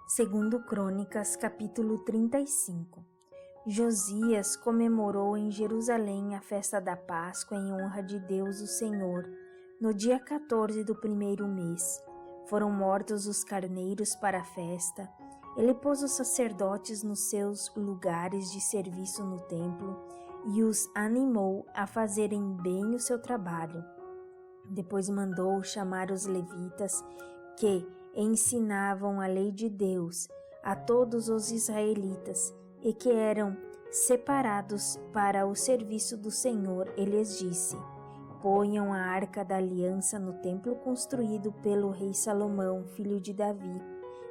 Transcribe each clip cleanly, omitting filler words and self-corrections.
Segundo Crônicas, capítulo 35. Josias comemorou em Jerusalém a festa da Páscoa em honra de Deus o Senhor, no dia 14 do primeiro mês. Foram mortos os carneiros para a festa. Ele pôs os sacerdotes nos seus lugares de serviço no templo e os animou a fazerem bem o seu trabalho. Depois mandou chamar os levitas que ensinavam a lei de Deus a todos os israelitas e que eram separados para o serviço do Senhor. Ele lhes disse: ponham a arca da aliança no templo construído pelo rei Salomão, filho de Davi.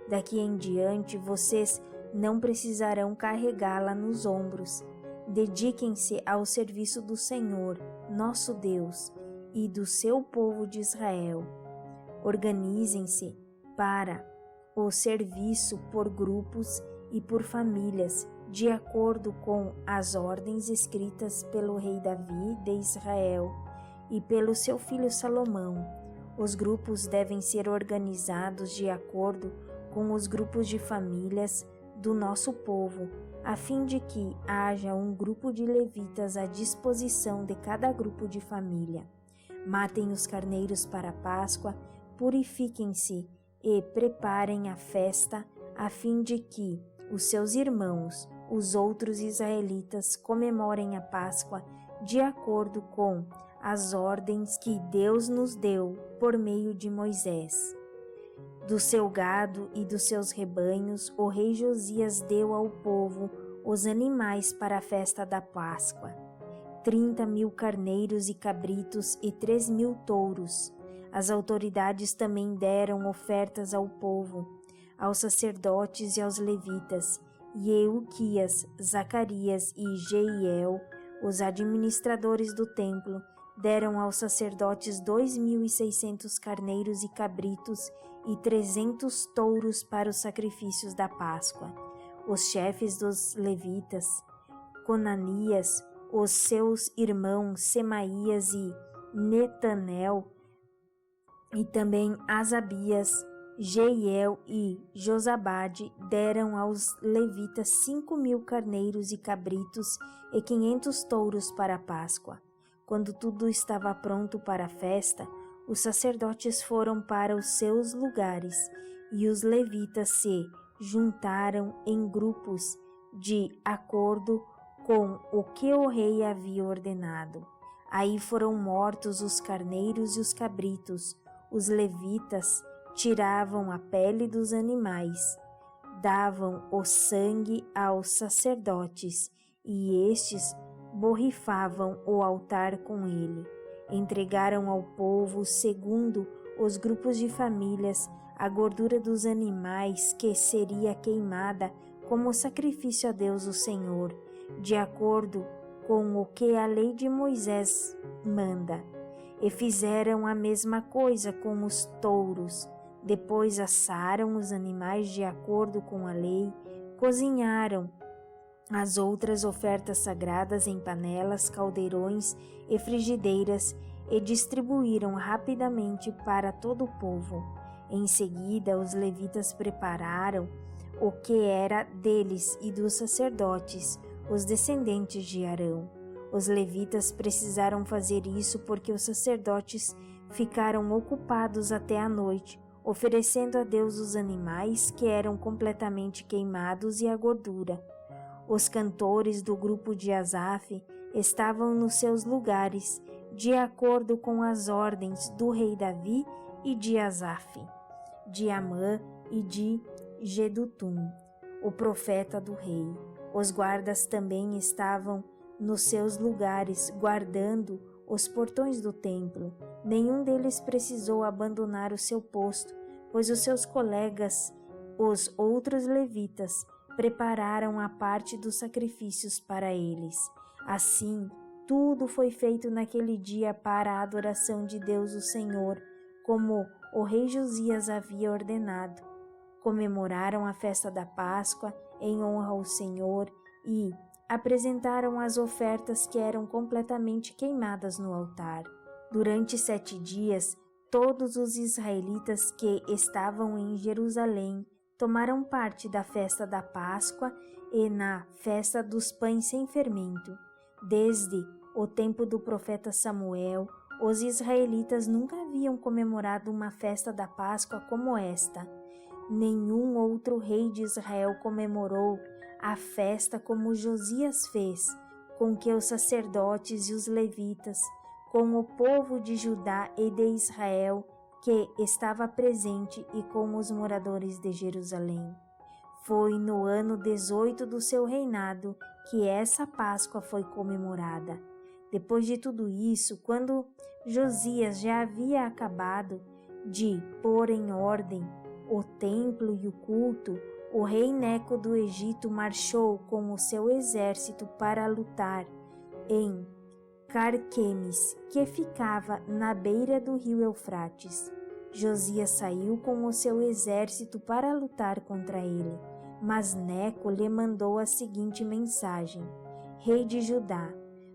Daqui em diante vocês não precisarão carregá-la nos ombros. Dediquem-se ao serviço do Senhor, nosso Deus, e do seu povo de Israel. Organizem-se para o serviço por grupos e por famílias, de acordo com as ordens escritas pelo rei Davi de Israel e pelo seu filho Salomão. Os grupos devem ser organizados de acordo com os grupos de famílias do nosso povo, a fim de que haja um grupo de levitas à disposição de cada grupo de família. Matem os carneiros para a Páscoa, purifiquem-se e preparem a festa, a fim de que os seus irmãos, os outros israelitas, comemorem a Páscoa de acordo com as ordens que Deus nos deu por meio de Moisés. Do seu gado e dos seus rebanhos, o rei Josias deu ao povo os animais para a festa da Páscoa: 30.000 carneiros e cabritos e 3.000 touros. As autoridades também deram ofertas ao povo, aos sacerdotes e aos levitas, e Euquias, Zacarias e Jeiel, os administradores do templo, deram aos sacerdotes 2.600 carneiros e cabritos e 300 touros para os sacrifícios da Páscoa. Os chefes dos levitas, Conanias, os seus irmãos Semaías e Netanel, e também Asabias, Jeiel e Josabade, deram aos levitas 5.000 carneiros e cabritos e 500 touros para a Páscoa. Quando tudo estava pronto para a festa, os sacerdotes foram para os seus lugares e os levitas se juntaram em grupos de acordo com o que o rei havia ordenado. Aí foram mortos os carneiros e os cabritos. Os levitas tiravam a pele dos animais, davam o sangue aos sacerdotes e estes borrifavam o altar com ele. Entregaram ao povo, segundo os grupos de famílias, a gordura dos animais que seria queimada como sacrifício a Deus o Senhor, de acordo com o que a lei de Moisés manda. E fizeram a mesma coisa com os touros. Depois assaram os animais de acordo com a lei, cozinharam as outras ofertas sagradas em panelas, caldeirões e frigideiras e distribuíram rapidamente para todo o povo. Em seguida, os levitas prepararam o que era deles e dos sacerdotes, os descendentes de Arão. Os levitas precisaram fazer isso porque os sacerdotes ficaram ocupados até a noite, oferecendo a Deus os animais que eram completamente queimados e a gordura. Os cantores do grupo de Asaf estavam nos seus lugares, de acordo com as ordens do rei Davi e de Asaf, de Amã e de Jedutum, o profeta do rei. Os guardas também estavam nos seus lugares, guardando os portões do templo. Nenhum deles precisou abandonar o seu posto, pois os seus colegas, os outros levitas, prepararam a parte dos sacrifícios para eles. Assim, tudo foi feito naquele dia para a adoração de Deus o Senhor, como o rei Josias havia ordenado. Comemoraram a festa da Páscoa em honra ao Senhor e apresentaram as ofertas que eram completamente queimadas no altar. Durante 7 dias, todos os israelitas que estavam em Jerusalém tomaram parte da festa da Páscoa e na festa dos pães sem fermento. Desde o tempo do profeta Samuel, os israelitas nunca haviam comemorado uma festa da Páscoa como esta. Nenhum outro rei de Israel comemorou a festa como Josias fez, com que os sacerdotes e os levitas, com o povo de Judá e de Israel que estava presente e com os moradores de Jerusalém. Foi no ano 18 do seu reinado que essa Páscoa foi comemorada. Depois de tudo isso, quando Josias já havia acabado de pôr em ordem o templo e o culto, o rei Neco do Egito marchou com o seu exército para lutar em Carquemes, que ficava na beira do rio Eufrates. Josias saiu com o seu exército para lutar contra ele, mas Neco lhe mandou a seguinte mensagem: Rei de Judá,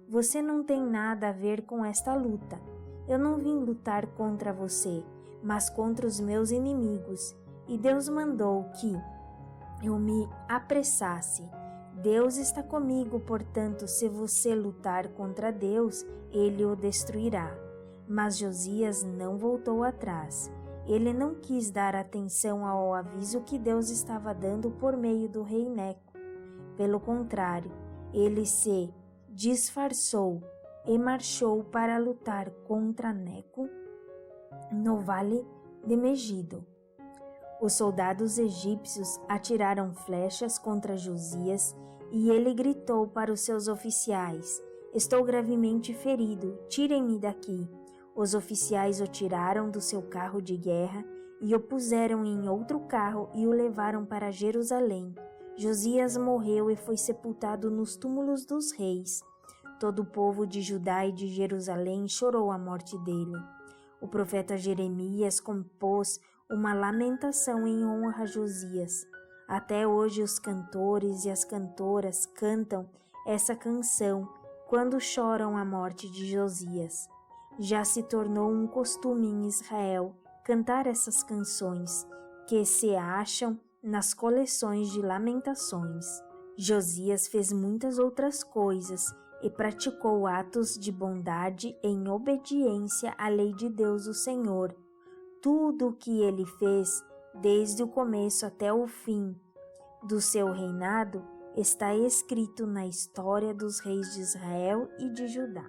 você não tem nada a ver com esta luta. Eu não vim lutar contra você, mas contra os meus inimigos, e Deus mandou que eu me apressasse. Deus está comigo, portanto, se você lutar contra Deus, ele o destruirá. Mas Josias não voltou atrás. Ele não quis dar atenção ao aviso que Deus estava dando por meio do rei Neco. Pelo contrário, ele se disfarçou e marchou para lutar contra Neco no vale de Megido. Os soldados egípcios atiraram flechas contra Josias e ele gritou para os seus oficiais: Estou gravemente ferido, tirem-me daqui. Os oficiais o tiraram do seu carro de guerra e o puseram em outro carro e o levaram para Jerusalém. Josias morreu e foi sepultado nos túmulos dos reis. Todo o povo de Judá e de Jerusalém chorou a morte dele. O profeta Jeremias compôs uma lamentação em honra a Josias. Até hoje os cantores e as cantoras cantam essa canção quando choram a morte de Josias. Já se tornou um costume em Israel cantar essas canções, que se acham nas coleções de lamentações. Josias fez muitas outras coisas e praticou atos de bondade em obediência à lei de Deus o Senhor. Tudo o que ele fez, desde o começo até o fim do seu reinado, está escrito na história dos reis de Israel e de Judá.